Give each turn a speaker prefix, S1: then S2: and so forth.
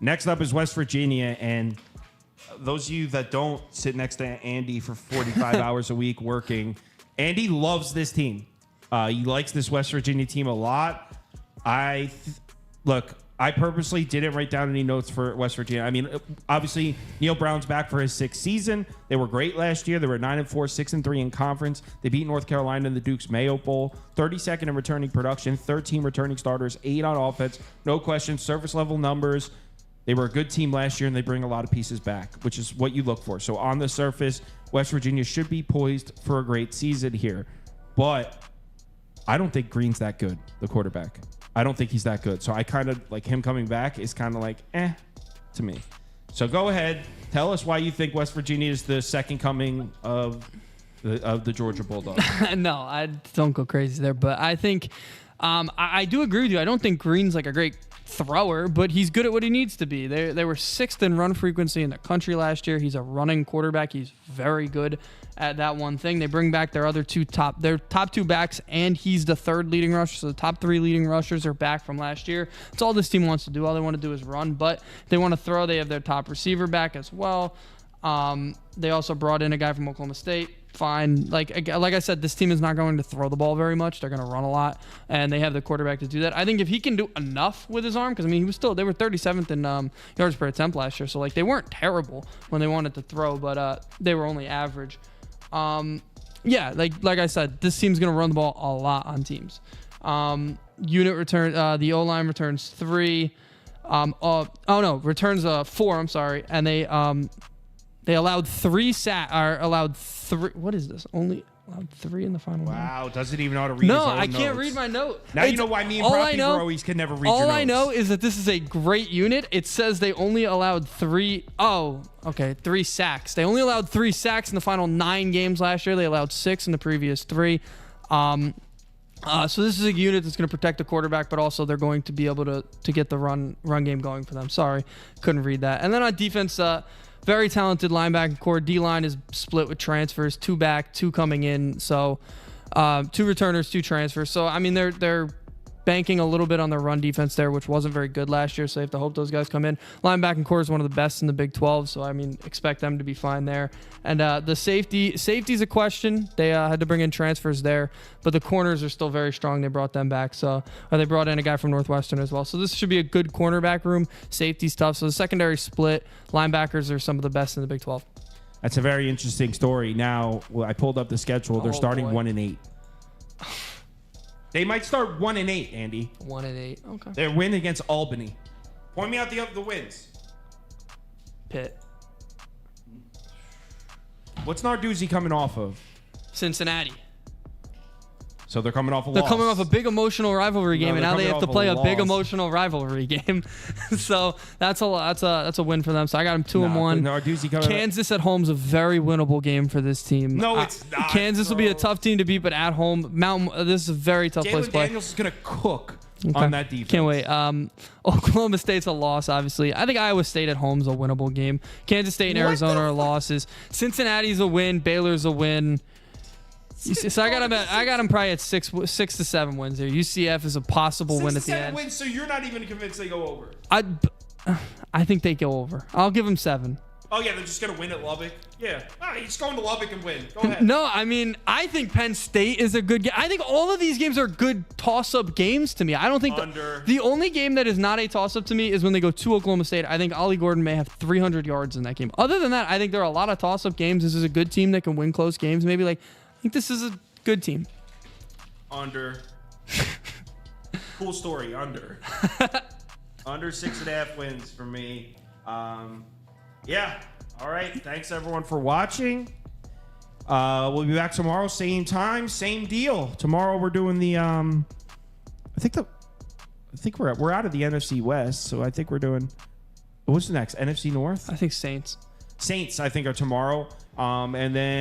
S1: Next up is West Virginia, and those of you that don't sit next to Andy for 45 hours a week working, Andy loves this team. He likes this West Virginia team a lot. Look, I purposely didn't write down any notes for West Virginia. I mean, obviously, Neil Brown's back for his 6th season. They were great last year. They were 9-4, 6-3 in conference. They beat North Carolina in the Duke's Mayo Bowl. 32nd in returning production, 13 returning starters, 8 on offense. No question, surface level numbers. They were a good team last year, and they bring a lot of pieces back, which is what you look for. So on the surface, West Virginia should be poised for a great season here. But I don't think Green's that good, the quarterback. I don't think he's that good. So I kind of like him coming back is kind of like to me. So go ahead. Tell us why you think West Virginia is the second coming of the Georgia Bulldogs.
S2: No, I don't go crazy there. But I think I do agree with you. I don't think Green's like a great thrower, but he's good at what he needs to be. They were 6th in run frequency in the country last year. He's a running quarterback. He's very good at that one thing. They bring back their top 2 backs, and he's the 3rd leading rusher. So the top 3 leading rushers are back from last year. That's all this team wants to do. All they want to do is run, but they want to throw. They have their top receiver back as well. They also brought in a guy from Oklahoma State. Fine. Like I said, this team is not going to throw the ball very much. They're going to run a lot, and they have the quarterback to do that. I think if he can do enough with his arm, because I mean, they were 37th in yards per attempt last year, so like they weren't terrible when they wanted to throw, but they were only average. Yeah, like I said, this team's going to run the ball a lot on teams. Unit return, the O-line returns 3. Returns 4. I'm sorry, and they allowed 3 what is this? Only allowed 3 in the final.
S1: Wow, doesn't even know how to read his own notes.
S2: No, I can't read my note.
S1: Now you know why me and Brocky always can never read your notes.
S2: All I know is that this is a great unit. It says they only allowed 3 sacks. They only allowed 3 sacks in the final 9 games last year. They allowed 6 in the previous 3. So this is a unit that's going to protect the quarterback, but also they're going to be able to get the run game going for them. Sorry, couldn't read that. And then on defense, very talented linebacking core. D-line is split with transfers, 2 back, 2 coming in. So 2 returners, 2 transfers. So, I mean, they're banking a little bit on their run defense there, which wasn't very good last year. So they have to hope those guys come in. Linebacking core is one of the best in the Big 12. So, I mean, expect them to be fine there. And the safety's a question. They had to bring in transfers there. But the corners are still very strong. They brought them back. So they brought in a guy from Northwestern as well. So this should be a good cornerback room. Safety's tough. So the secondary split. Linebackers are some of the best in the Big 12.
S1: That's a very interesting story. Now, I pulled up the schedule. They're starting 1-8. They might start 1-8, Andy.
S2: 1-8. Okay.
S1: Their win against Albany. Point me out the wins.
S2: Pitt.
S1: What's Narduzzi coming off of?
S2: Cincinnati.
S1: So they're coming off a loss.
S2: They're coming off a big emotional rivalry game, and now they have to play a big emotional rivalry game. So that's a win for them. So I got them 2-1. Kansas at home is a very winnable game for this team.
S1: No, it's not.
S2: Kansas will be a tough team to beat, but at home, this is a very tough place to play.
S1: Daniels is gonna cook on that defense.
S2: Can't wait. Oklahoma State's a loss, obviously. I think Iowa State at home is a winnable game. Kansas State and Arizona are losses. Cincinnati's a win. Baylor's a win. So I got him probably at 6 to 7 wins here. UCF is a possible win at the end.
S1: 6 to 7 wins, so you're not even convinced they go over.
S2: I think they go over. I'll give them 7.
S1: Oh yeah, they're just gonna win at Lubbock. Yeah, all right, he's going to Lubbock and win. Go ahead.
S2: No, I mean I think Penn State is a good game. I think all of these games are good toss-up games to me. I don't think the only game that is not a toss-up to me is when they go to Oklahoma State. I think Ollie Gordon may have 300 yards in that game. Other than that, I think there are a lot of toss-up games. This is a good team that can win close games. Maybe I think this is a good team.
S1: Under. Cool story. Under 6.5 wins for me. Yeah. All right. Thanks everyone for watching. We'll be back tomorrow, same time, same deal. Tomorrow we're doing the I think we're out of the NFC West, so I think we're doing what's the next? NFC North?
S2: I think Saints.
S1: Saints, I think, are tomorrow. And then